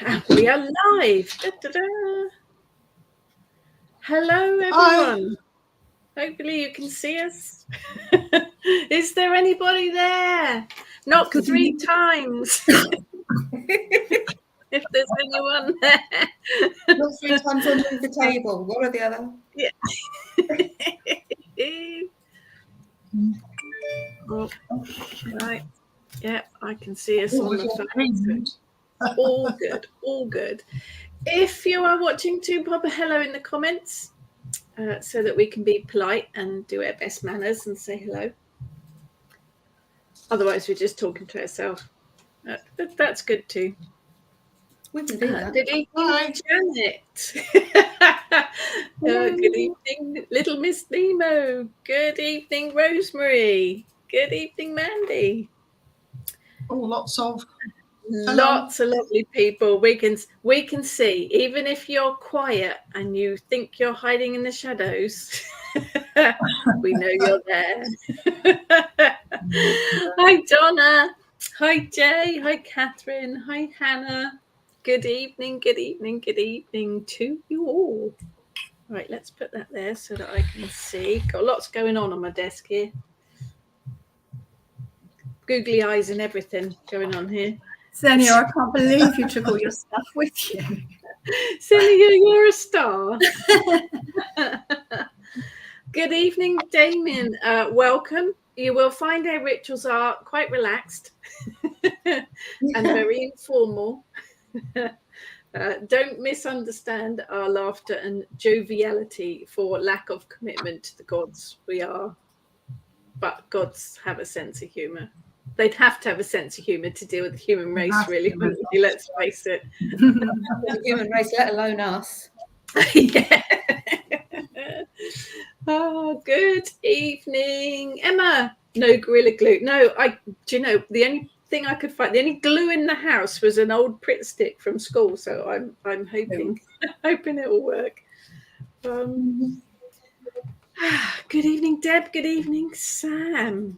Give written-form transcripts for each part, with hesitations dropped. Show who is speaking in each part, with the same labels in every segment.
Speaker 1: And we are live. Da, da, da. Hello, everyone. Hi. Hopefully you can see us. Is there anybody there? Knock 3 times. If there's anyone there.
Speaker 2: Not 3 times or move the table. One or the other.
Speaker 1: Yeah. Oh, right. Yeah, I can see us on the phone. All good, all good. If you are watching too, pop a hello in the comments so that we can be polite and do our best manners and say hello. Otherwise, we're just talking to ourselves. That's good too.
Speaker 2: We can do that.
Speaker 1: Good evening, Janet. Good evening, little Miss Nemo. Good evening, Rosemary. Good evening, Mandy.
Speaker 3: Oh, lots of
Speaker 1: lovely people. We can see, even if you're quiet and you think you're hiding in the shadows, we know you're there. Hi Donna, hi Jay, hi Catherine, hi Hannah. Good evening to you all. Right, let's put that there so that I can see. Got lots going on my desk here. Googly eyes and everything going on here.
Speaker 4: Xenia, I can't believe you took all your stuff with you.
Speaker 1: Xenia, you're a star. Good evening, Damien. Welcome. You will find our rituals are quite relaxed and very informal. Don't misunderstand our laughter and joviality for lack of commitment to the gods. We are, but gods have a sense of humour. They'd have to have a sense of humour to deal with the human race, really, wouldn't they? Let's face it.
Speaker 2: The human race, let alone us.
Speaker 1: Yeah. Oh, good evening, Emma. No Gorilla Glue. No, do you know, the only thing I could find, the only glue in the house was an old Pritt stick from school. So I'm hoping it will work. Good evening, Deb. Good evening, Sam.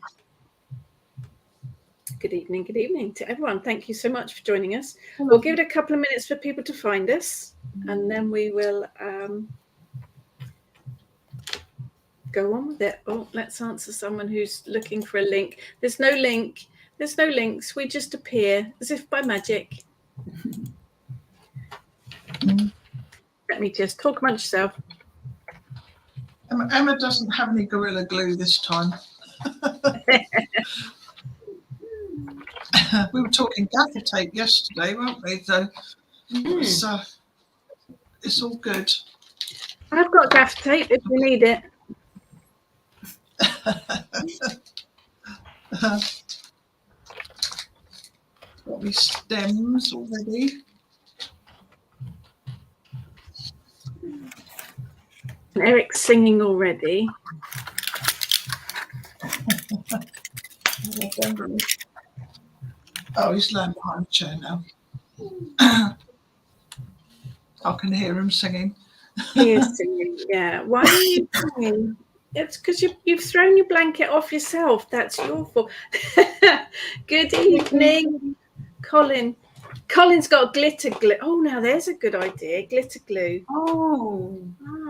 Speaker 1: Good evening to everyone. Thank you so much for joining us. We'll give it a couple of minutes for people to find us, and then we will go on with it. Oh, let's answer someone who's looking for a link. There's no link. There's no links. We just appear as if by magic. Let me just talk amongst yourself.
Speaker 3: Emma doesn't have any Gorilla Glue this time. We were talking gaffer tape yesterday, weren't we? So it's all good.
Speaker 1: I've got gaffer tape if you need it.
Speaker 3: Got me stems already.
Speaker 1: Eric's singing already.
Speaker 3: Oh, he's laying behind the chair now. I can hear him singing.
Speaker 1: He is singing, yeah. Why are you singing? It's because you've thrown your blanket off yourself. That's your fault. Good evening, Colin. Colin's got glitter glue. Oh, now there's a good idea. Glitter glue.
Speaker 4: Oh,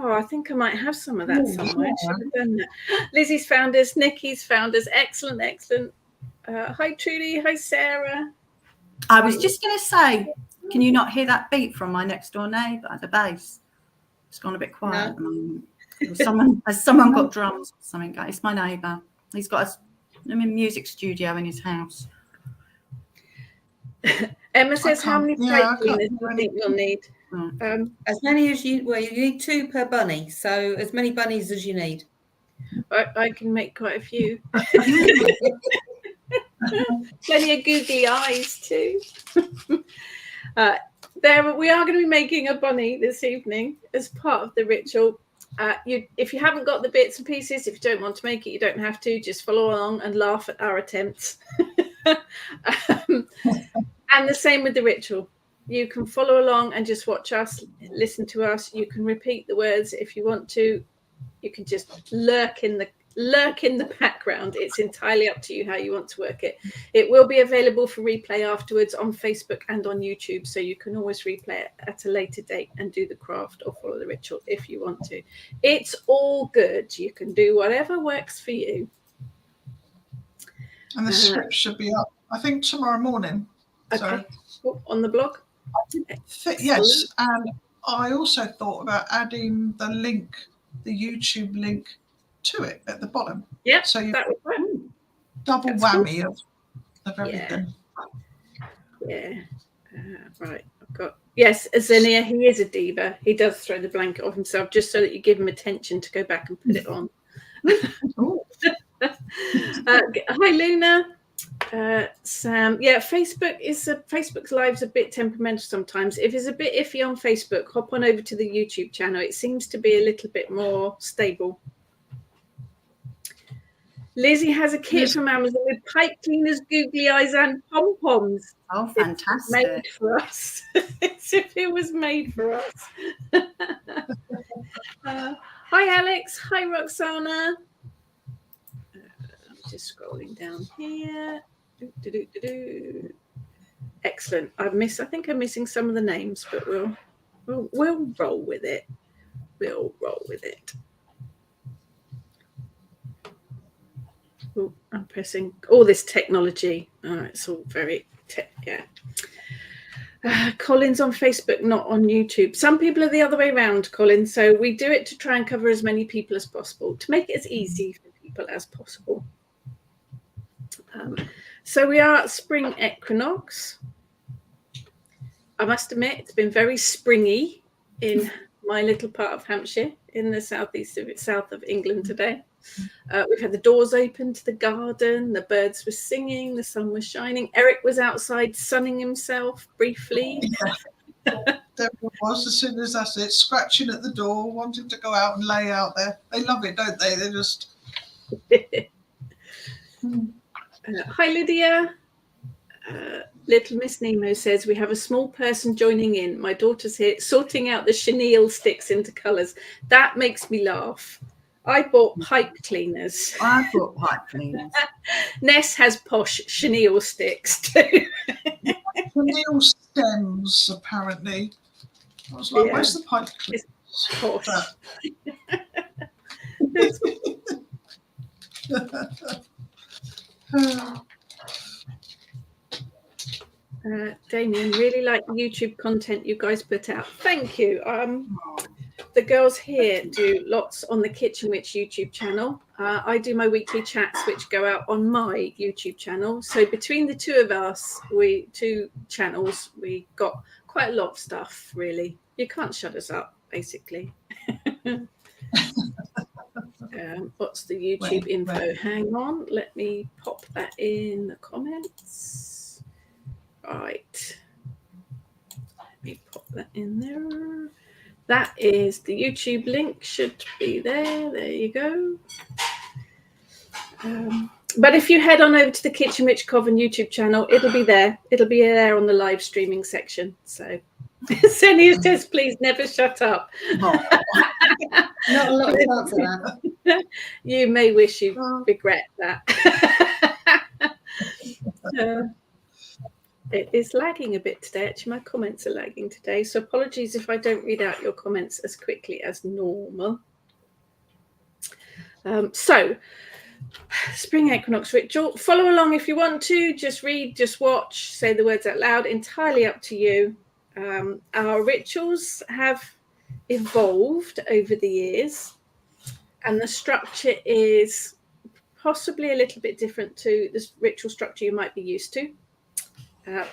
Speaker 1: I think I might have some of that somewhere. I should have done that. Lizzie's found us. Nikki's found us. Excellent. Hi, Trudy. Hi, Sarah.
Speaker 4: I was just going to say, can you not hear that beat from my next door neighbour at the bass? It's gone a bit quiet at the moment. Has someone got drums or something? It's my neighbour. He's got a music studio in his house.
Speaker 1: Emma says, how many plate cleaners do you think you'll need?
Speaker 2: As many as you need 2 per bunny. So as many bunnies as you need.
Speaker 1: I can make quite a few. Plenty of googly eyes too. We are going to be making a bunny this evening as part of the ritual. If you haven't got the bits and pieces, if you don't want to make it, you don't have to. Just follow along and laugh at our attempts. And the same with the ritual. You can follow along and just watch us, listen to us. You can repeat the words if you want to. You can just lurk in lurk in the background. It's entirely up to you how you want to work it. It will be available for replay afterwards on Facebook and on YouTube, so you can always replay it at a later date and do the craft or follow the ritual if you want to. It's all good. You can do whatever works for you.
Speaker 3: And the script should be up, I think, tomorrow morning.
Speaker 1: Okay. On the blog?
Speaker 3: Yes, and I also thought about adding the link, the YouTube link, to it at the bottom.
Speaker 1: Yeah,
Speaker 3: so you
Speaker 1: that would work.
Speaker 3: Double whammy of everything.
Speaker 1: Yeah. Right. I've got. Yes, Azenia, he is a diva. He does throw the blanket off himself just so that you give him attention to go back and put it on. Hi, Luna. Sam, yeah, Facebook's live's a bit temperamental sometimes. If it's a bit iffy on Facebook, hop on over to the YouTube channel. It seems to be a little bit more stable. Lizzie has a kit from Amazon with pipe cleaners, googly eyes, and pom-poms.
Speaker 4: Oh, fantastic.
Speaker 1: It's made for us. It's if it was made for us. Hi, Alex. Hi, Roxana. I'm just scrolling down here. Excellent. I think I'm missing some of the names, but we'll roll with it. We'll roll with it. Oh, I'm pressing all this technology. It's all very Colin's on Facebook, not on YouTube. Some people are the other way around, Colin. So we do it to try and cover as many people as possible, to make it as easy for people as possible. So we are at spring equinox. I must admit, it's been very springy in my little part of Hampshire, in the south of England today. We've had the doors open to the garden, the birds were singing, the sun was shining. Eric was outside sunning himself briefly.
Speaker 3: Yeah. There was, as soon as that's it, scratching at the door, wanting to go out and lay out there. They love it, don't they? They just...
Speaker 1: Hi, Lydia. Little Miss Nemo says, we have a small person joining in. My daughter's here sorting out the chenille sticks into colours. That makes me laugh. I bought pipe cleaners.
Speaker 4: I bought pipe cleaners.
Speaker 1: Ness has posh chenille sticks too.
Speaker 3: Chenille stems, apparently. I was like, where's the pipe cleaners?
Speaker 1: It's posh. Damien, really like the YouTube content you guys put out. Thank you. The girls here do lots on the Kitchen Witch YouTube channel. I do my weekly chats, which go out on my YouTube channel. So between the two of us, two channels, we got quite a lot of stuff, really. You can't shut us up, basically. What's the YouTube info? Hang on, let me pop that in the comments. Right. Let me pop that in there. That is the YouTube link, should be there. There you go. But if you head on over to the Kitchen Witch Coven YouTube channel, it'll be there. It'll be there on the live streaming section. So Senia says, please never shut up.
Speaker 2: Not a lot of chance of that.
Speaker 1: You may wish you regret that. It is lagging a bit today. Actually, my comments are lagging today. So apologies if I don't read out your comments as quickly as normal. So spring equinox ritual. Follow along if you want to. Just read, just watch, say the words out loud. Entirely up to you. Our rituals have evolved over the years. And the structure is possibly a little bit different to the ritual structure you might be used to.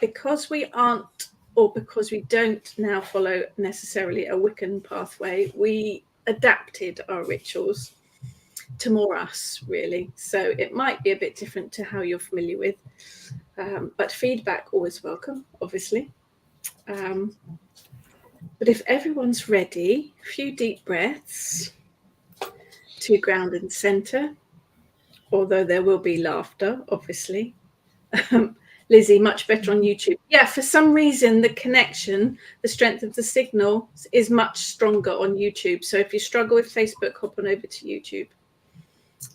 Speaker 1: Because we aren't, or because we don't now follow necessarily a Wiccan pathway, we adapted our rituals to more us, really. So it might be a bit different to how you're familiar with, but feedback always welcome, obviously. But if everyone's ready, a few deep breaths to ground and center, although there will be laughter, obviously. Lizzie, much better on YouTube. Yeah, for some reason, the connection, the strength of the signal is much stronger on YouTube. So if you struggle with Facebook, hop on over to YouTube.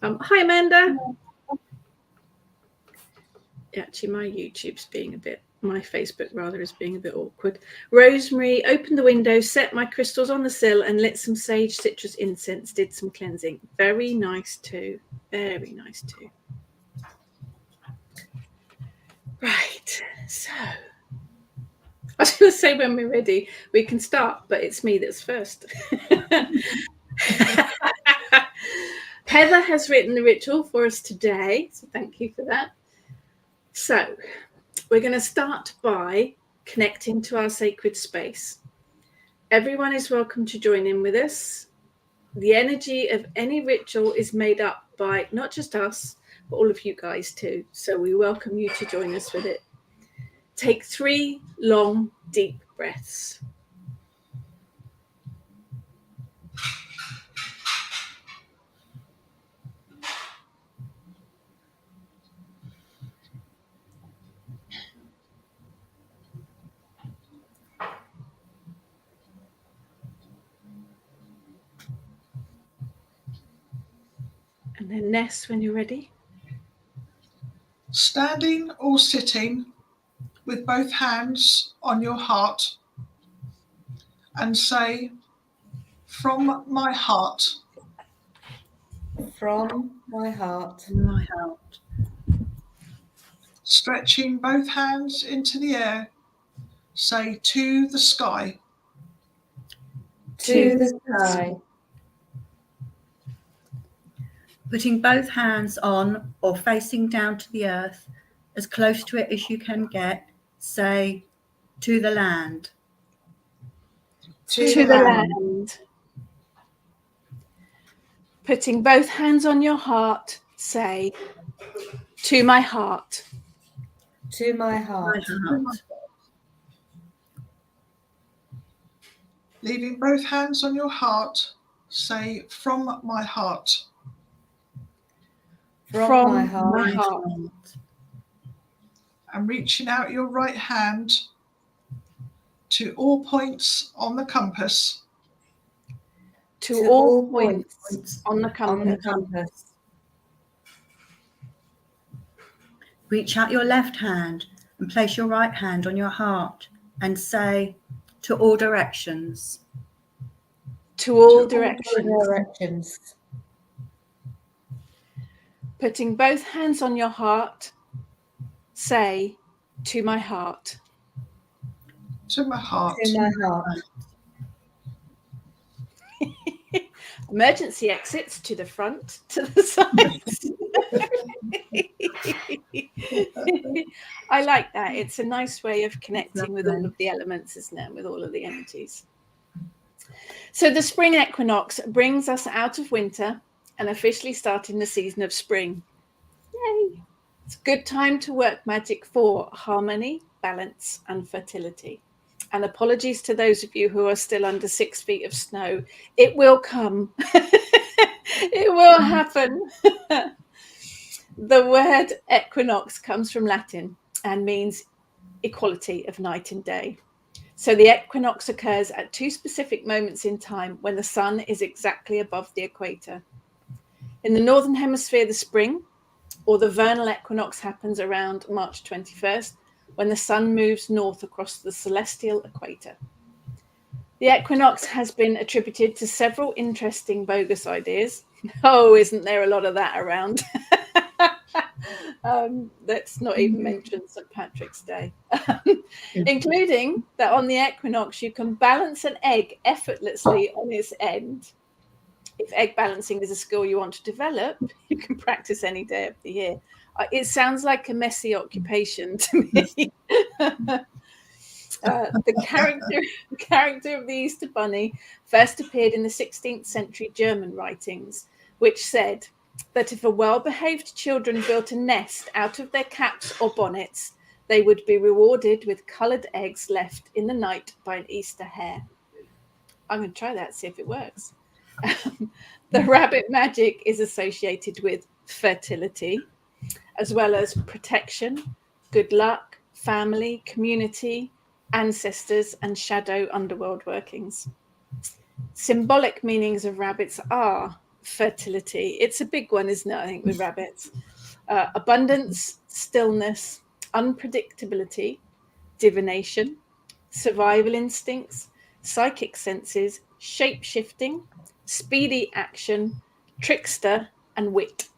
Speaker 1: Hi, Amanda. Actually, my YouTube's being a bit, my Facebook rather, is being a bit awkward. Rosemary, opened the window, set my crystals on the sill and lit some sage citrus incense, did some cleansing. Very nice too. Very nice too. Right, so I was going to say when we're ready, we can start, but it's me that's first. Heather has written the ritual for us today, so thank you for that. So we're going to start by connecting to our sacred space. Everyone is welcome to join in with us. The energy of any ritual is made up by not just us, but all of you guys too. So we welcome you to join us with it. Take 3 long, deep breaths. And then Ness, when you're ready.
Speaker 3: Standing or sitting with both hands on your heart and say, from my heart.
Speaker 2: From my heart.
Speaker 4: My heart.
Speaker 3: Stretching both hands into the air, say to the sky.
Speaker 2: To the sky.
Speaker 4: Putting both hands on or facing down to the earth, as close to it as you can get, say, to the land.
Speaker 2: To
Speaker 1: the land. Putting both hands on your heart, say, to my heart.
Speaker 2: To my heart.
Speaker 4: My heart.
Speaker 3: Leaving both hands on your heart, say from my heart.
Speaker 2: From my heart.
Speaker 1: My heart.
Speaker 3: And reaching out your right hand to all points on the compass.
Speaker 1: To all points on the compass.
Speaker 2: On the compass.
Speaker 4: Reach out your left hand and place your right hand on your heart and say, to all directions.
Speaker 1: To all directions.
Speaker 2: All directions.
Speaker 1: Putting both hands on your heart, say, to my heart.
Speaker 3: To my heart.
Speaker 2: To my heart.
Speaker 1: Emergency exits to the front, to the sides. I like that. It's a nice way of connecting with all of the elements, isn't it? With all of the energies. So the spring equinox brings us out of winter and officially starting the season of spring. Yay! It's a good time to work magic for harmony, balance, and fertility. And apologies to those of you who are still under 6 feet of snow. It will come. It will happen. The word equinox comes from Latin and means equality of night and day. So the equinox occurs at 2 specific moments in time when the sun is exactly above the equator. In the northern hemisphere, the spring, or the vernal equinox, happens around March 21st, when the sun moves north across the celestial equator. The equinox has been attributed to several interesting bogus ideas. Oh, isn't there a lot of that around? Let's not even mention St. Patrick's Day. Including that on the equinox, you can balance an egg effortlessly on its end. If egg balancing is a skill you want to develop, you can practice any day of the year. It sounds like a messy occupation to me. The character of the Easter Bunny first appeared in the 16th century German writings, which said that if a well-behaved children built a nest out of their caps or bonnets, they would be rewarded with coloured eggs left in the night by an Easter hare. I'm going to try that, see if it works. The rabbit magic is associated with fertility, as well as protection, good luck, family, community, ancestors, and shadow underworld workings. Symbolic meanings of rabbits are fertility. It's a big one, isn't it? I think with rabbits. Abundance, stillness, unpredictability, divination, survival instincts, psychic senses, shape-shifting, speedy action, trickster, and wit.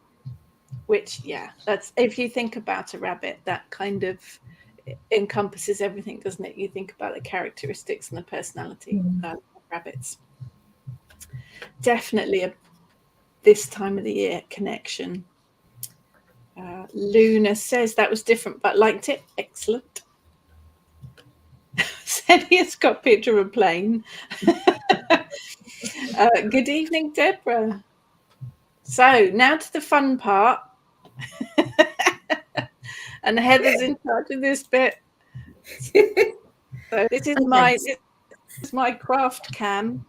Speaker 1: Which, yeah, that's, if you think about a rabbit, that kind of encompasses everything, doesn't it? You think about the characteristics and the personality of rabbits. Definitely a this time of the year connection. Luna says that was different but liked it. Excellent. Senia's got a picture of a plane. Good evening, Deborah. So now to the fun part. And Heather's in charge of this bit. So this is my craft cam.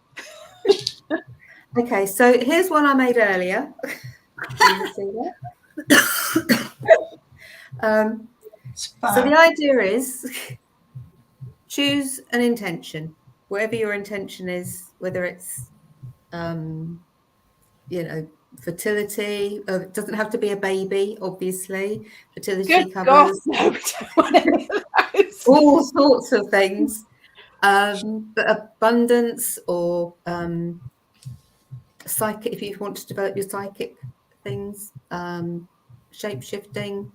Speaker 2: Okay, so here's one I made earlier. Can you see that? So the idea is choose an intention, whatever your intention is, whether it's, fertility. It doesn't have to be a baby, obviously. Fertility
Speaker 1: Good
Speaker 2: covers
Speaker 1: God, no.
Speaker 2: all sorts of things. But abundance or psychic, if you want to develop your psychic things, shape-shifting,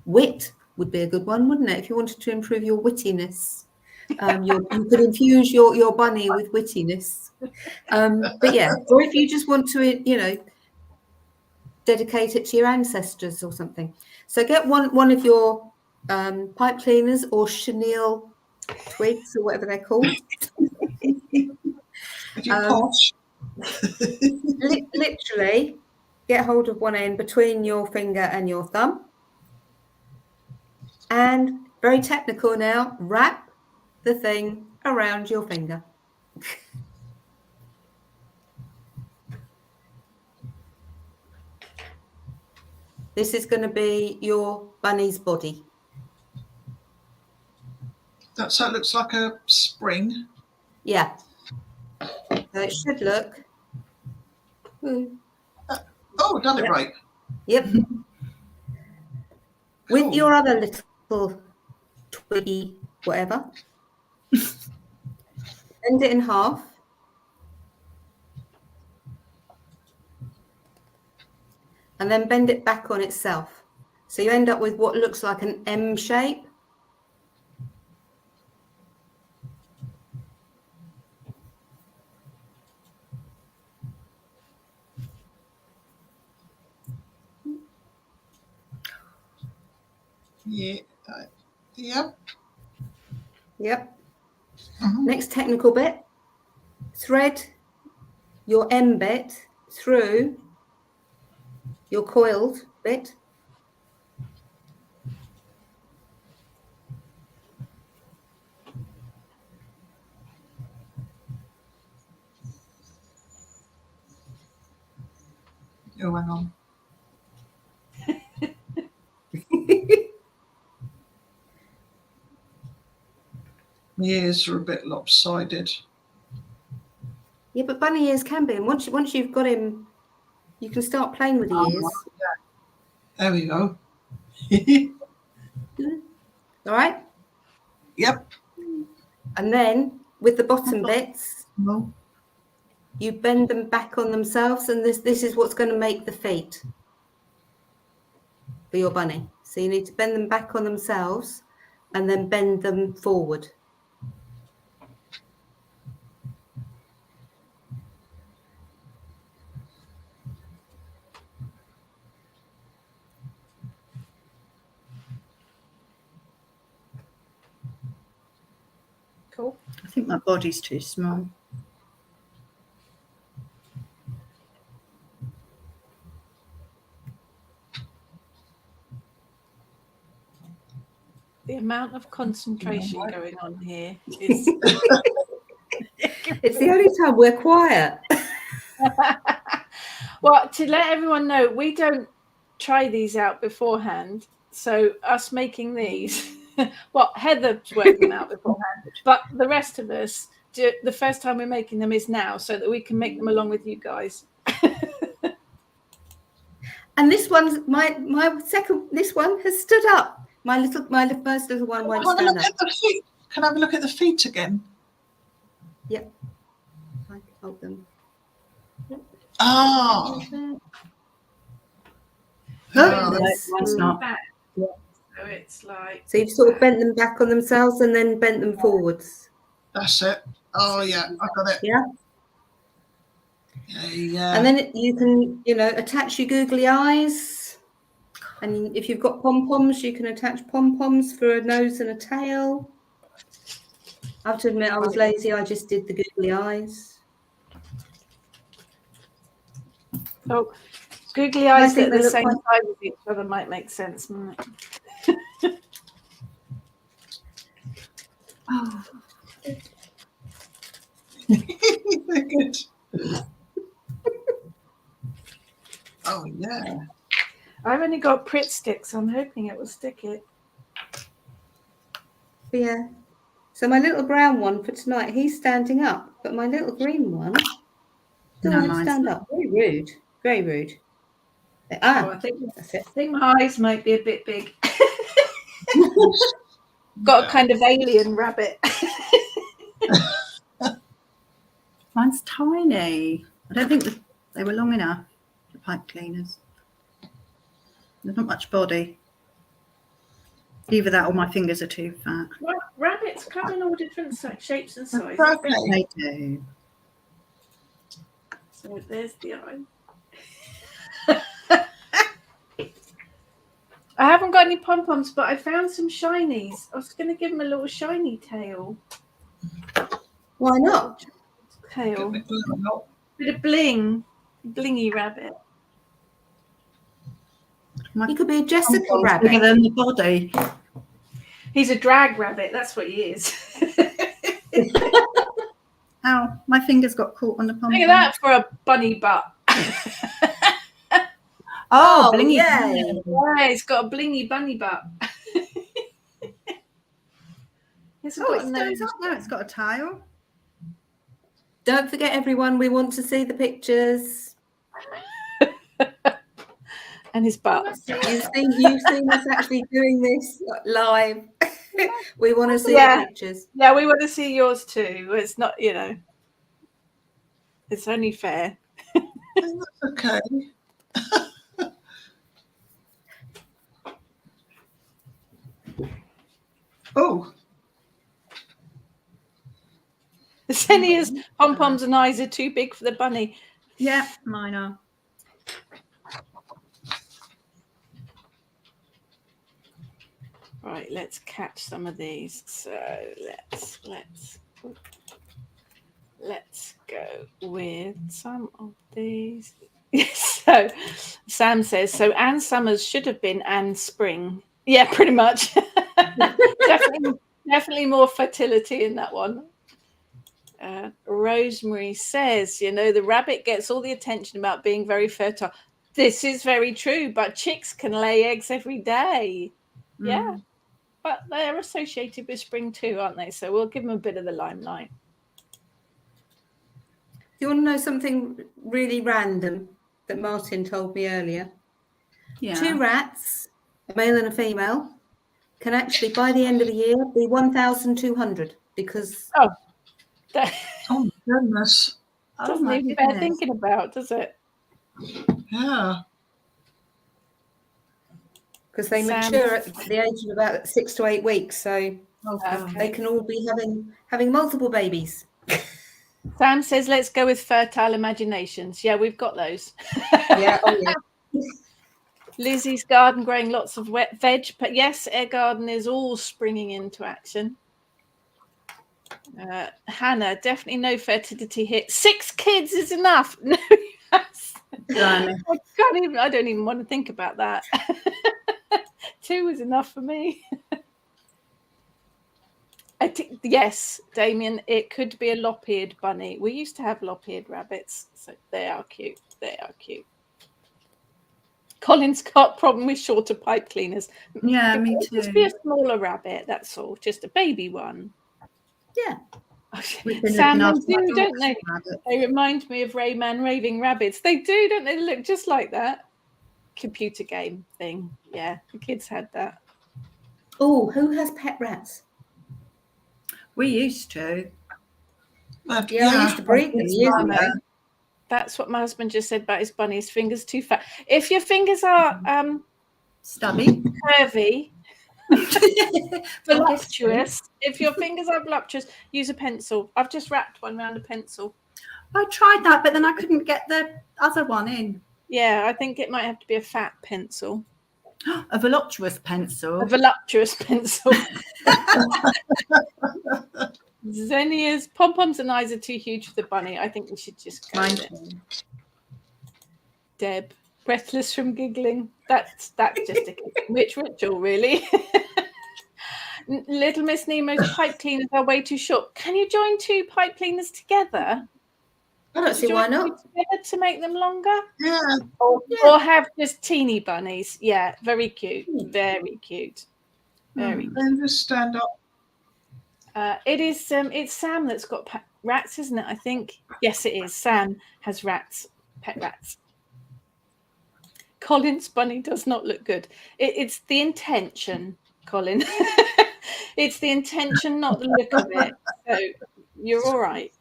Speaker 2: wit would be a good one, wouldn't it? If you wanted to improve your wittiness, you could infuse your bunny with wittiness. But yeah, or if you just want to, dedicate it to your ancestors or something. So get one of your pipe cleaners or chenille twigs or whatever they're called.
Speaker 3: Posh.
Speaker 2: Literally get hold of one end between your finger and your thumb, and very technical now, wrap the thing around your finger. This is going to be your bunny's body.
Speaker 3: So it looks like a spring.
Speaker 2: Yeah. So it should look.
Speaker 3: Oh, done it right.
Speaker 2: Yep. With
Speaker 3: Cool.
Speaker 2: your other little twiggy whatever, bend it in half. And then bend it back on itself. So you end up with what looks like an M shape.
Speaker 3: Yeah. Yep.
Speaker 2: Yep.
Speaker 3: Mhm.
Speaker 2: Next technical bit. Thread your M bit through your coiled bit.
Speaker 3: Oh, hang on. My ears are a bit lopsided.
Speaker 2: Yeah, but bunny ears can be. And once you've got him, you can start playing with the ears.
Speaker 3: There we go.
Speaker 2: All right?
Speaker 3: Yep.
Speaker 2: And then with the bottom bits,
Speaker 3: No.
Speaker 2: you bend them back on themselves, and this is what's going to make the feet for your bunny. So you need to bend them back on themselves and then bend them forward.
Speaker 1: Cool.
Speaker 4: I think my body's too small.
Speaker 1: The amount of concentration going on here is.
Speaker 2: It's the only time we're quiet.
Speaker 1: Well, to let everyone know, we don't try these out beforehand. So us making these, well, Heather's worked them out beforehand, but the rest of us, the first time we're making them is now, so that we can make them along with you guys.
Speaker 2: And this one's my second. This one has stood up. My first little one won't stand up.
Speaker 3: At the feet. Can I have a look at the feet again?
Speaker 2: Yep. I can hold them.
Speaker 3: Oh.
Speaker 4: No,
Speaker 2: Yes.
Speaker 4: it's not.
Speaker 1: Back.
Speaker 2: Yeah.
Speaker 1: So it's like.
Speaker 2: So you've sort of bent them back on themselves and then bent them forwards.
Speaker 3: That's it. Oh yeah, I got it.
Speaker 2: Yeah.
Speaker 3: Yeah.
Speaker 2: And then you can, attach your googly eyes. And if you've got pom-poms, you can attach pom-poms for a nose and a tail. I have to admit, I was lazy. I just did the googly eyes.
Speaker 1: Oh, googly eyes that
Speaker 2: think
Speaker 1: are the
Speaker 2: they
Speaker 1: same
Speaker 2: look
Speaker 1: size as each other might make sense.
Speaker 4: Oh,
Speaker 3: They're good. Oh yeah.
Speaker 1: I've only got Pritt sticks. I'm hoping it will stick it.
Speaker 2: But yeah. So my little brown one for tonight, he's standing up. But my little green one
Speaker 4: No,
Speaker 2: doesn't
Speaker 4: mine's
Speaker 2: stand
Speaker 4: not.
Speaker 2: up. Very rude. Very rude.
Speaker 1: Oh,
Speaker 2: Ah,
Speaker 1: I think
Speaker 2: that's it.
Speaker 1: my eyes might be a bit big. Got a kind of alien rabbit.
Speaker 4: Mine's tiny. I don't think they were long enough, the pipe cleaners. There's not much body. Either that or my fingers are too fat.
Speaker 1: Rabbits come in all different shapes and sizes.
Speaker 3: Okay.
Speaker 4: They do.
Speaker 1: So there's the eye. I haven't got any pom-poms, but I found some shinies. I was going to give them a little shiny tail.
Speaker 2: Why not?
Speaker 1: Tail. Bit of bling. Blingy rabbit.
Speaker 2: You could be a Jessica
Speaker 4: Bigger
Speaker 2: rabbit.
Speaker 4: than the body.
Speaker 1: He's a drag rabbit. That's what he is.
Speaker 4: Ow, my fingers got caught on the pom.
Speaker 1: Look at that for a bunny butt.
Speaker 4: Oh, blingy.
Speaker 2: yeah.
Speaker 1: Yeah, it's got a blingy bunny butt. It's
Speaker 4: Oh, it stands up now. It's got a tail.
Speaker 2: Don't forget, everyone, we want to see the pictures.
Speaker 1: And his butt.
Speaker 2: You've seen us actually doing this live. We want to see the pictures.
Speaker 1: Yeah, we want to see yours too. It's not, it's only fair.
Speaker 3: Okay. Oh.
Speaker 1: Senia's pom-poms and eyes are too big for the bunny.
Speaker 4: Yeah, mine are.
Speaker 1: Right, let's catch some of these. So let's go with some of these. So Sam says, so Anne Summers should have been Anne Spring. Yeah, pretty much. definitely more fertility in that one. Rosemary says, the rabbit gets all the attention about being very fertile. This is very true, but chicks can lay eggs every day. Yeah, but they're associated with spring too, aren't they? So we'll give them a bit of the limelight.
Speaker 2: Do you want to know something really random that Martin told me earlier?
Speaker 4: Yeah.
Speaker 2: 2 rats, a male and a female, can actually, by the end of the year, be 1,200 because...
Speaker 3: Oh, goodness.
Speaker 1: Doesn't even bear thinking about, does it?
Speaker 3: Yeah.
Speaker 2: Because they mature at the age of about 6 to 8 weeks, so they can all be having multiple babies.
Speaker 1: Sam says, let's go with fertile imaginations. Yeah, we've got those.
Speaker 2: Yeah, oh yeah.
Speaker 1: Lizzie's garden growing lots of wet veg, but yes, Air Garden is all springing into action. Hannah, definitely no fertility hit. 6 kids is enough. No, yes. I don't even want to think about that. 2 is enough for me. I think, yes, Damien, it could be a lop-eared bunny. We used to have lop-eared rabbits, so they are cute. They are cute. Colin's got a problem with shorter pipe cleaners.
Speaker 4: Yeah, me too.
Speaker 1: Just be a smaller rabbit, that's all. Just a baby one.
Speaker 2: Yeah.
Speaker 1: Sam, they do, don't they? They remind me of Rayman Raving Rabbits. They do, don't they? They look just like that. computer game thing. Yeah, the kids had that.
Speaker 2: Oh, who has pet rats?
Speaker 4: We used to.
Speaker 2: Yeah, I used to breed them years ago.
Speaker 1: That's what my husband just said about his bunny. His fingers too fat. If your fingers are
Speaker 4: Stubby.
Speaker 1: curvy, voluptuous, if your fingers are voluptuous, use a pencil. I've just wrapped one around a pencil.
Speaker 4: I tried that, but then I couldn't get the other one in.
Speaker 1: Yeah, I think it might have to be a fat pencil.
Speaker 4: A voluptuous pencil.
Speaker 1: A voluptuous pencil. Xenia's pom-poms and eyes are too huge for the bunny. I think we should just go with it. Deb, breathless from giggling. That's just a witch ritual, really. Little Miss Nemo's pipe cleaners are way too short. Can you join 2 pipe cleaners together?
Speaker 2: I don't see why not.
Speaker 1: Together to make them longer?
Speaker 3: Yeah.
Speaker 1: Or have just teeny bunnies. Yeah, very cute. Very cute. Very cute.
Speaker 3: Then just stand up.
Speaker 1: It is. It's Sam that's got rats, isn't it? I think. Yes, it is. Sam has rats, pet rats. Colin's bunny does not look good. It's the intention, Colin. It's the intention, not the look of it. So you're all right.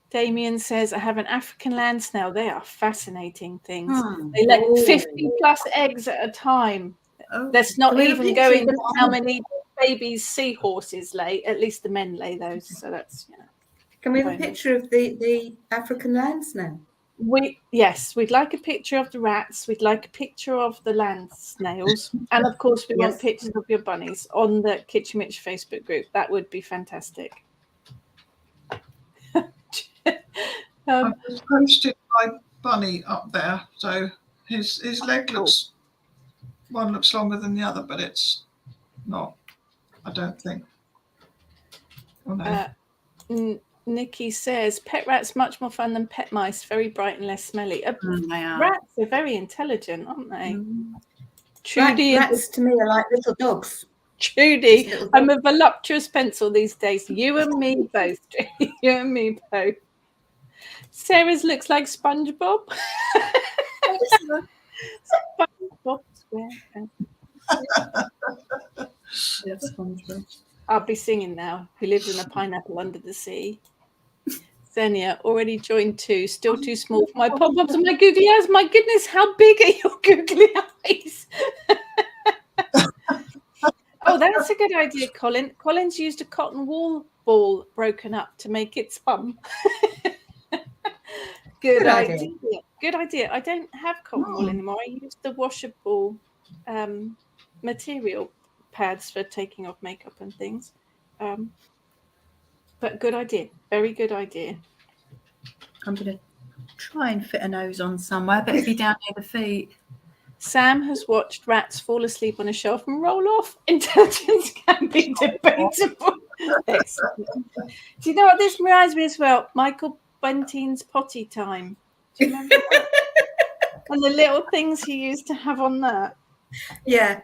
Speaker 1: Damien says, I have an African land snail. They are fascinating things. They lay 50 plus eggs at a time. That's not even going to how many babies seahorses lay. At least the men lay those. So that's,
Speaker 2: Can we have a picture of the African land snail?
Speaker 1: Yes, we'd like a picture of the rats. We'd like a picture of the land snails. And of course, we want pictures of your bunnies on the Kitchen Witch Facebook group. That would be fantastic.
Speaker 3: I've just posted my bunny up there, so his leg looks longer than the other, but it's not. I don't think. Oh, no.
Speaker 1: Nikki says pet rats much more fun than pet mice. Very bright and less smelly. Rats are very intelligent, aren't they? Trudy,
Speaker 2: rats to me are like little dogs.
Speaker 1: Trudy, I'm a voluptuous pencil these days. You and me both. You and me both. Sarah's looks like SpongeBob. SpongeBob SquarePants. I'll be singing now. Who lives in a pineapple under the sea? Xenia already joined 2. Still too small for my pop-ups and my googly eyes. My goodness, how big are your googly eyes? Oh, that's a good idea, Colin. Colin's used a cotton wool ball broken up to make its bum. Good idea. Good idea. I don't have cotton wool anymore. I use the washable material pads for taking off makeup and things. But good idea. Very good idea.
Speaker 4: I'm going to try and fit a nose on somewhere, but it'll be down near the feet.
Speaker 1: Sam has watched rats fall asleep on a shelf and roll off. Intelligence can be debatable. Excellent. Do you know what this reminds me as well? Michael Bunting's potty time. Do you remember that? And the little things he used to have on that.
Speaker 2: Yeah.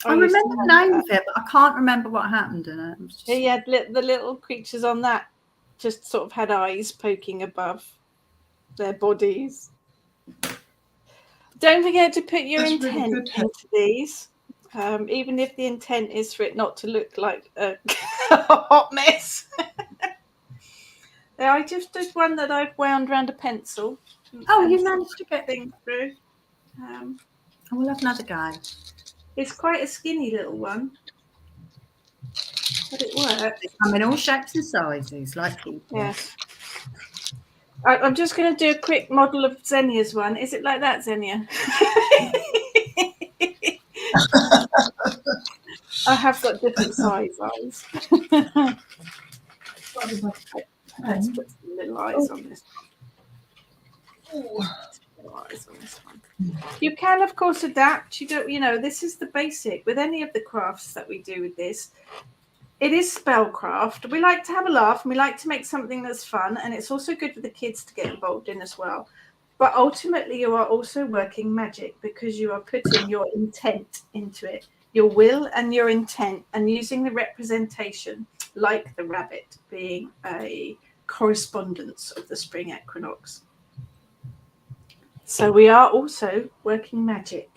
Speaker 4: I remember the name of it, but I can't remember what happened in it.
Speaker 1: He had the little creatures on that just sort of had eyes poking above their bodies. Don't forget to put your intent into these, even if the intent is for it not to look like a hot mess. I just did one that I've wound around a pencil.
Speaker 4: Oh, you managed to get
Speaker 1: things through.
Speaker 4: We'll have another go.
Speaker 1: It's quite a skinny little one, but it works.
Speaker 4: They come in all shapes and sizes, like people.
Speaker 1: Yes. I'm just going to do a quick model of Xenia's one. Is it like that, Xenia? I have got different size eyes. Let's put some little eyes on this one. Eyes on this one. You can, of course, adapt. This is the basic with any of the crafts that we do with this. It is spellcraft. We like to have a laugh and we like to make something that's fun, and it's also good for the kids to get involved in as well. But ultimately, you are also working magic because you are putting your intent into it, your will and your intent, and using the representation, like the rabbit being a correspondence of the spring equinox. So we are also working magic.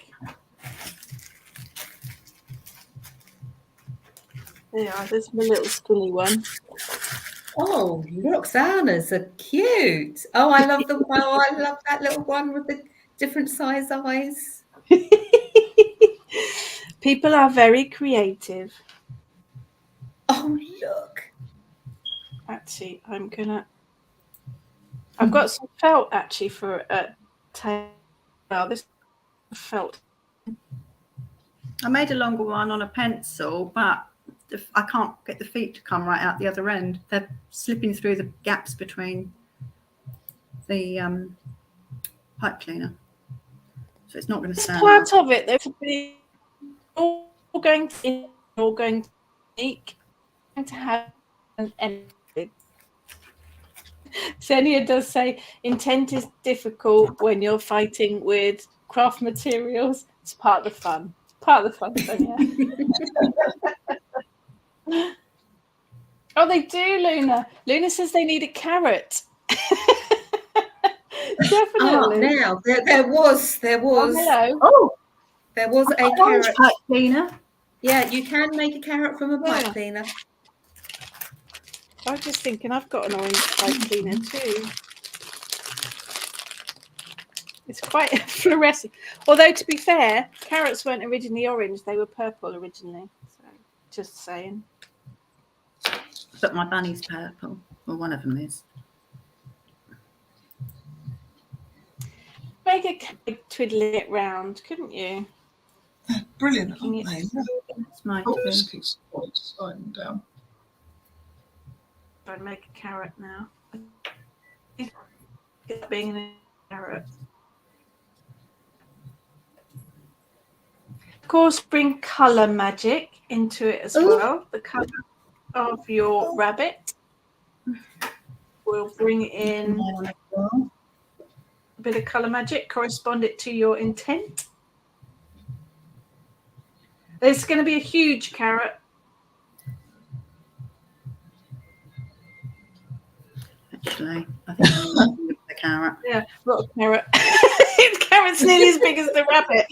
Speaker 1: There you are. There's my little skinny one.
Speaker 2: Oh, Roxana's are cute. Oh, I love them. Oh, I love that little one with the different size eyes.
Speaker 1: People are very creative.
Speaker 2: Oh, look.
Speaker 1: Actually, I've got some felt actually for a tail. Well, this felt.
Speaker 4: I made a longer one on a pencil, but I can't get the feet to come right out the other end. They're slipping through the gaps between the pipe cleaner. So it's not going to stand
Speaker 1: Part
Speaker 4: up.
Speaker 1: of it, there's to be all going to unique, going to have an end. Xenia does say intent is difficult when you're fighting with craft materials. It's part of the fun. It's part of the fun, Xenia. Oh, they do, Luna. Luna says they need a carrot. Definitely.
Speaker 2: Now there was.
Speaker 1: Oh, hello.
Speaker 4: Oh,
Speaker 2: There was a
Speaker 4: orange
Speaker 2: carrot.
Speaker 4: pipe cleaner.
Speaker 2: Yeah, you can make a carrot from a pipe
Speaker 1: Yeah.
Speaker 2: cleaner.
Speaker 1: I was just thinking I've got an orange pipe cleaner too. It's quite fluorescent. Although, to be fair, carrots weren't originally orange. They were purple originally. So, just saying.
Speaker 4: But my bunny's purple. Well, one of them is.
Speaker 1: Make a cake twiddling it round, couldn't you?
Speaker 3: Brilliant,
Speaker 1: Making
Speaker 3: aren't they?
Speaker 4: That's my
Speaker 3: Oh, this keeps sliding down.
Speaker 1: Try and make a carrot now. It's being a carrot. Of course, bring colour magic into it as well. The colour of your rabbit. We'll bring in a bit of colour magic, correspond it to your intent. There's going to be a huge carrot.
Speaker 4: Actually, I think I'm going with the carrot.
Speaker 1: Yeah, not a carrot. The carrot's nearly as big as the rabbit.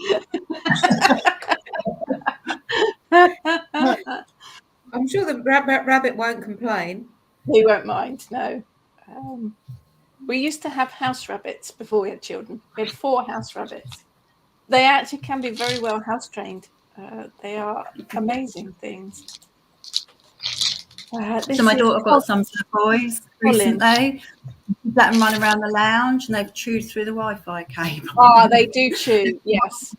Speaker 2: I'm sure the rabbit won't complain.
Speaker 1: He won't mind, no. We used to have house rabbits before we had children. We had 4 house rabbits. They actually can be very well house trained. They are amazing things.
Speaker 4: So my daughter got some turquoise recently. Let them run around the lounge, and they've chewed through the Wi-Fi cable.
Speaker 1: Oh, they do chew. Yes.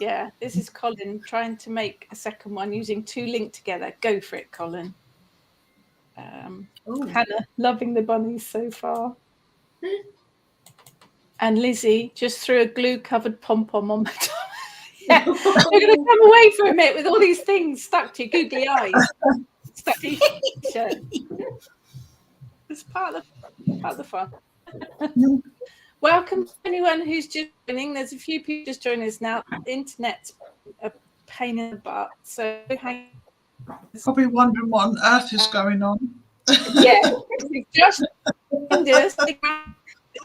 Speaker 1: Yeah. This is Colin trying to make a second one using 2 linked together. Go for it, Colin. Hannah loving the bunnies so far. And Lizzie just threw a glue-covered pom-pom on my top. Yeah, we're going to come away from it with all these things stuck to your googly eyes. Stuck to your shirt. It's part of the fun. Welcome to anyone who's just joining. There's a few people just joining us now. The internet's a pain in the butt. So
Speaker 3: Probably wondering what on earth is going on.
Speaker 1: yeah, just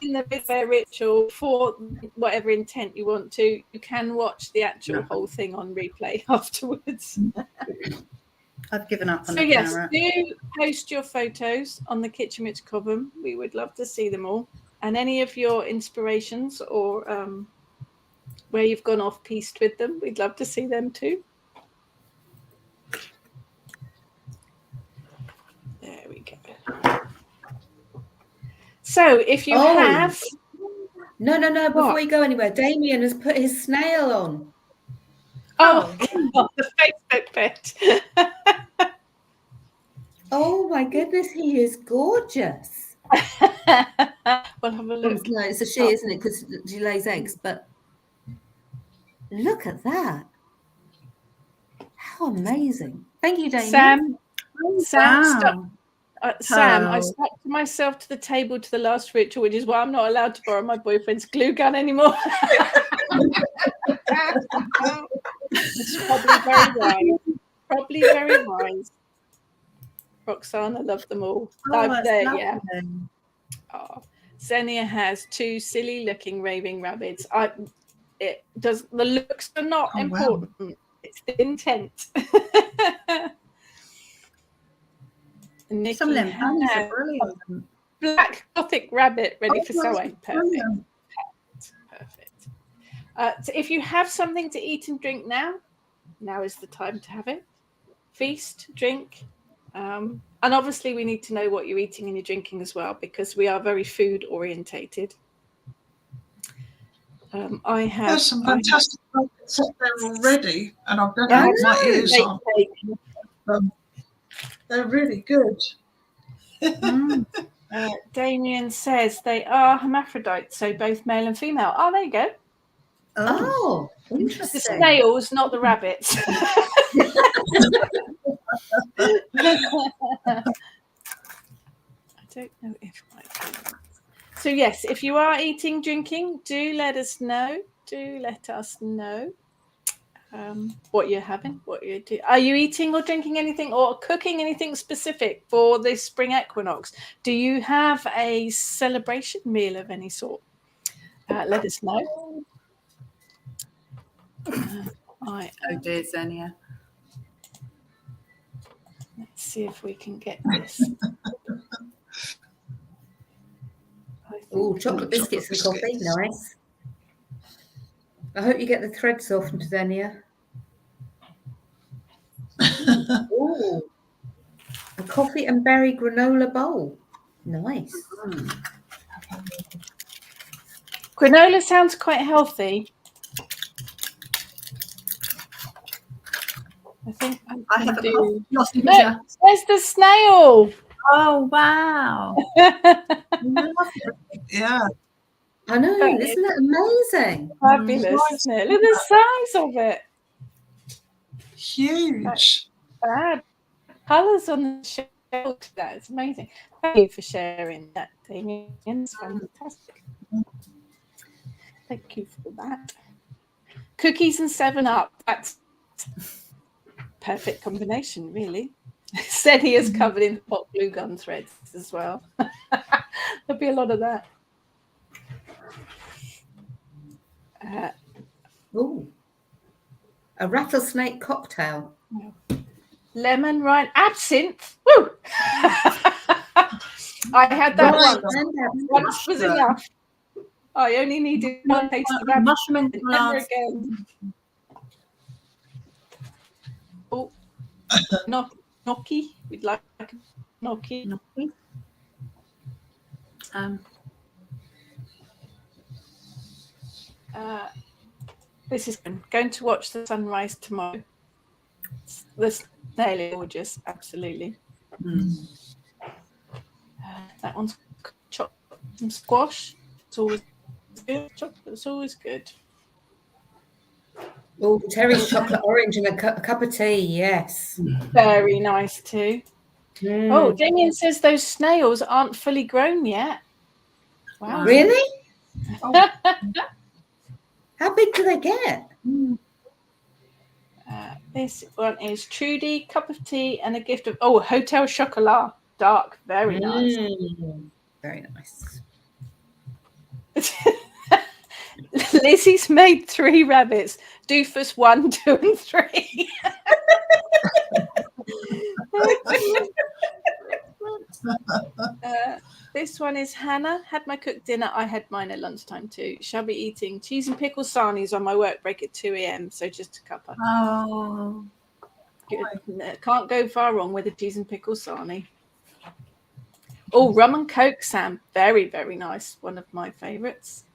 Speaker 1: in the Big Ritual for whatever intent you want to. You can watch the actual whole thing on replay afterwards.
Speaker 4: I've given up on
Speaker 1: So
Speaker 4: the
Speaker 1: yes,
Speaker 4: carrot.
Speaker 1: do post your photos on the Kitchen Witch Coven. We would love to see them all, and any of your inspirations or where you've gone off piste with them. We'd love to see them too. There we go. So if you have...
Speaker 2: No, before you go anywhere, Damien has put his snail on.
Speaker 1: Oh, God, the Facebook bit.
Speaker 2: Oh, my goodness, he is gorgeous.
Speaker 1: We'll have a look.
Speaker 2: No, it's a she, isn't it? Because she lays eggs, but look at that. How amazing. Thank you, Damien.
Speaker 1: Sam, I stuck myself to the table to the last ritual, which is why I'm not allowed to borrow my boyfriend's glue gun anymore. It's probably very wise. Roxana loved them all.
Speaker 4: Oh,
Speaker 1: Yeah. Oh. Xenia has 2 silly-looking raving rabbits. The looks are not
Speaker 3: Oh, wow.
Speaker 1: important. It's the intent. Nikki
Speaker 4: Some of them bunnies are
Speaker 1: has
Speaker 4: brilliant.
Speaker 1: black gothic rabbit ready for
Speaker 3: that's
Speaker 1: sewing. Perfect.
Speaker 3: brilliant.
Speaker 1: Perfect. So if you have something to eat and drink now is the time to have it. Feast, drink. And obviously we need to know what you're eating and you're drinking as well, because we are very food orientated.
Speaker 3: There's some fantastic rabbits up there already, and I've got my ears on. They're really good.
Speaker 1: Damien says they are hermaphrodites, so both male and female. Oh, there you go.
Speaker 2: Oh,
Speaker 1: The
Speaker 2: interesting.
Speaker 1: snails, not the rabbits. I don't know if I can. So yes, if you are eating, drinking, do let us know. Do let us know what you're having, what you do. Are you eating or drinking anything or cooking anything specific for this spring equinox? Do you have a celebration meal of any sort? Let us know.
Speaker 4: Oh dear, Xenia.
Speaker 1: Let's see if we can get this.
Speaker 2: Oh, chocolate biscuits and coffee, nice. I hope you get the thread softened, Xenia. Oh, a coffee and berry granola bowl. Nice.
Speaker 1: Granola sounds quite healthy. I think
Speaker 4: I have a
Speaker 1: do.
Speaker 4: coffee.
Speaker 1: Look, there's the snail.
Speaker 4: Oh wow!
Speaker 3: Yeah.
Speaker 2: I know, isn't that amazing?
Speaker 1: Fabulous, isn't it? Look at the size of it.
Speaker 3: Huge.
Speaker 1: Bad colours on the shelf. That is amazing. Thank you for sharing that, Damien. It's fantastic. Thank you for that. Cookies and 7-Up. That's perfect combination, really. Said he is covered in hot glue gun threads as well. There'll be a lot of that.
Speaker 2: A rattlesnake cocktail.
Speaker 1: Lemon rind absinthe. Woo! I had that once was enough. I only needed one taste of absinthe.
Speaker 4: Mushroom and
Speaker 1: Never again. Oh, gnocchi. We'd like a gnocchi. This is going to watch the sunrise tomorrow. The snail is gorgeous, absolutely. That one's chocolate and squash. It's always good. Chocolate's always good.
Speaker 2: Oh, Terry's chocolate orange and a cup of tea, yes.
Speaker 1: Very nice too. Oh, Damien says those snails aren't fully grown yet. Wow.
Speaker 2: Really? Oh. How big do they get?
Speaker 1: This one is Trudy, cup of tea, and a gift of Hotel Chocolat, dark, very nice.
Speaker 2: Very nice.
Speaker 1: Lizzie's made 3 rabbits. Doofus 1, 2, and 3. This one is Hannah. Had my cooked dinner. I had mine at lunchtime too. Shall be eating cheese and pickle sarnies on my work break at 2 a.m. So just a cuppa.
Speaker 4: Oh,
Speaker 1: good. Can't go far wrong with a cheese and pickle sarnie. Oh, rum and coke, Sam. Very, very nice. One of my favourites.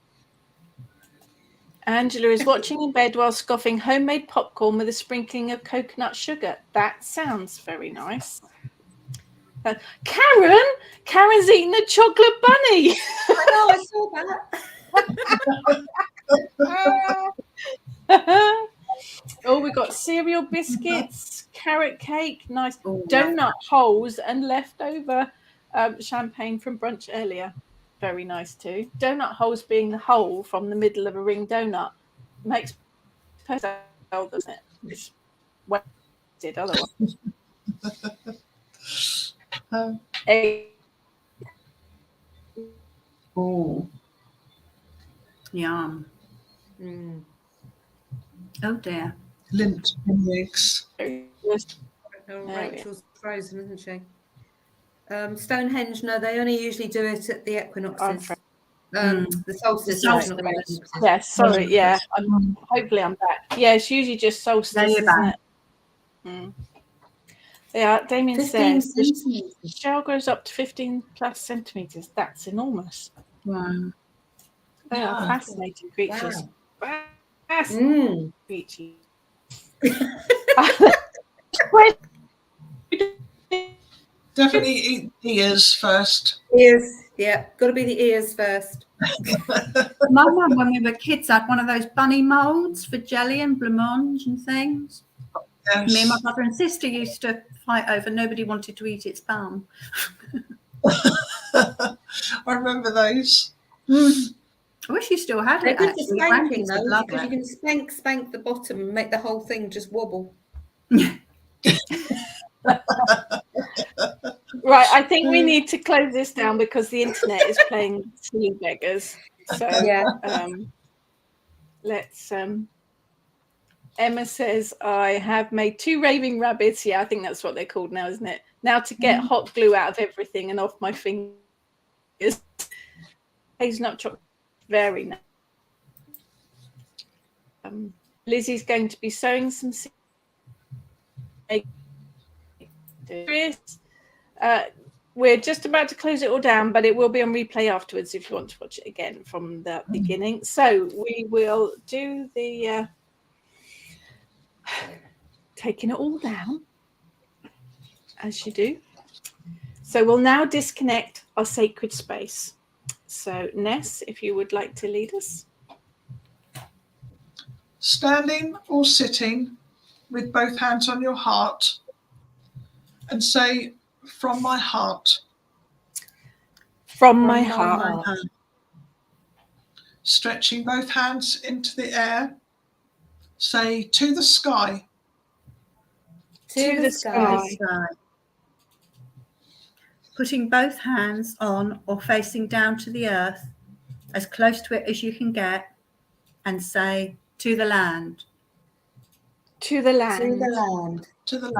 Speaker 1: Angela is watching in bed while scoffing homemade popcorn with a sprinkling of coconut sugar. That sounds very nice. Karen's eating a chocolate bunny.
Speaker 2: I know, I saw that.
Speaker 1: Oh, we've got cereal biscuits, carrot cake, nice donut holes, and leftover champagne from brunch earlier. Very nice too. Donut holes being the hole from the middle of a ring donut makes perfect sense, doesn't it? It's wasted otherwise.
Speaker 2: Oh.
Speaker 4: Yum.
Speaker 2: Mm.
Speaker 4: Oh dear.
Speaker 3: Lint in the eggs.
Speaker 2: Oh, Rachel's frozen, isn't she? Stonehenge, no, they only usually do it at the equinoxes. The solstice.
Speaker 1: Yes, sorry, yeah. Hopefully I'm back. Yeah, it's usually just solstice, isn't it? Mm. Yeah, Damien
Speaker 2: 15
Speaker 1: says the
Speaker 2: centimetres.
Speaker 1: shell grows up to 15 plus centimetres. That's enormous.
Speaker 4: Wow.
Speaker 1: They are fascinating creatures.
Speaker 2: Wow.
Speaker 1: Fascinating creatures.
Speaker 3: Definitely eat ears first.
Speaker 2: Ears, yeah, got to be the ears first.
Speaker 4: My mum, when we were kids, had one of those bunny moulds for jelly and blancmange and things.
Speaker 3: Yes.
Speaker 4: Me and my brother and sister used to fight over. Nobody wanted to eat its bum.
Speaker 3: I remember those.
Speaker 4: I wish you still had
Speaker 2: They're
Speaker 4: it.
Speaker 2: good for
Speaker 4: Actually,
Speaker 2: spanking
Speaker 4: grandkids
Speaker 2: though,
Speaker 4: would love
Speaker 2: because you
Speaker 4: it.
Speaker 2: can spank the bottom and make the whole thing just wobble.
Speaker 1: Right, I think we need to close this down because the internet is playing silly beggars. So
Speaker 2: Yeah.
Speaker 1: Let's Emma says I have made 2 raving rabbits. Yeah, I think that's what they're called now, isn't it? Now to get hot glue out of everything and off my fingers. Hazelnut chocolate, very nice. Lizzie's going to be sewing some we're just about to close it all down, but it will be on replay afterwards if you want to watch it again from the beginning. So we will do the taking it all down as you do. So we'll now disconnect our sacred space. So Ness, if you would like to lead us.
Speaker 3: Standing or sitting with both hands on your heart and say, from my heart.
Speaker 1: From my heart.
Speaker 3: Stretching both hands into the air, say, to the sky.
Speaker 2: To the sky.
Speaker 4: Putting both hands on or facing down to the earth, as close to it as you can get, and say, to the land.
Speaker 1: To the land.
Speaker 2: To the land.
Speaker 3: To the land.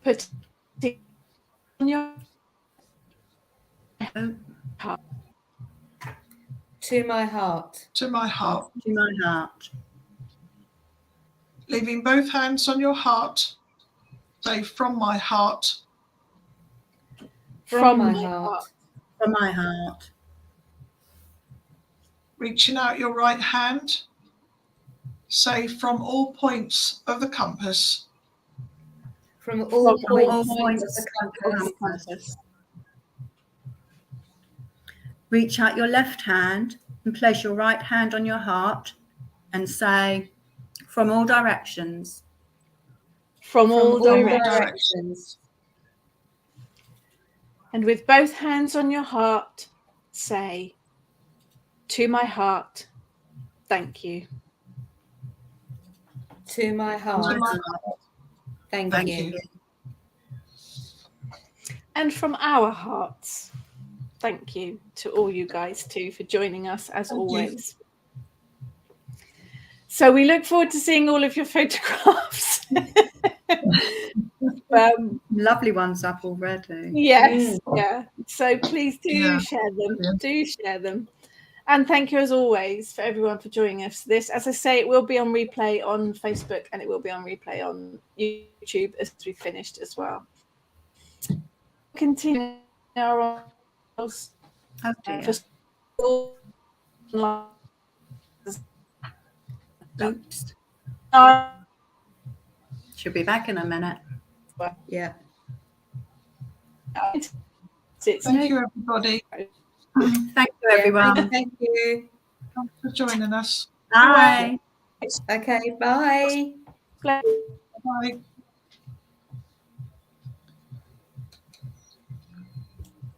Speaker 1: Put on your heart.
Speaker 2: To my heart.
Speaker 3: To my heart.
Speaker 4: To my heart.
Speaker 3: Leaving both hands on your heart, say, from my heart.
Speaker 2: From my heart.
Speaker 4: From my heart.
Speaker 3: Reaching out your right hand, say, from all points of the compass.
Speaker 2: From all points
Speaker 4: of
Speaker 2: the
Speaker 4: compass. Reach out your left hand and place your right hand on your heart and say, from all directions.
Speaker 1: From all directions. And with both hands on your heart, say, to my heart, thank you.
Speaker 2: To my heart. Thank you.
Speaker 1: And from our hearts, thank you to all you guys too for joining us as always. So we look forward to seeing all of your photographs.
Speaker 4: Lovely ones up already.
Speaker 1: Yes, yeah. So please do share them.
Speaker 3: Yeah.
Speaker 1: Do share them. And thank you as always for everyone for joining us for this. As I say, it will be on replay on Facebook and it will be on replay on YouTube as we finished as well. Continue our
Speaker 4: Oops. She'll be back in a minute.
Speaker 2: Yeah.
Speaker 3: Thank you, everybody.
Speaker 4: Thank you, everyone.
Speaker 2: Thank you.
Speaker 3: Thanks for joining us.
Speaker 4: Bye.
Speaker 2: Okay, bye.
Speaker 1: Bye.
Speaker 3: Bye.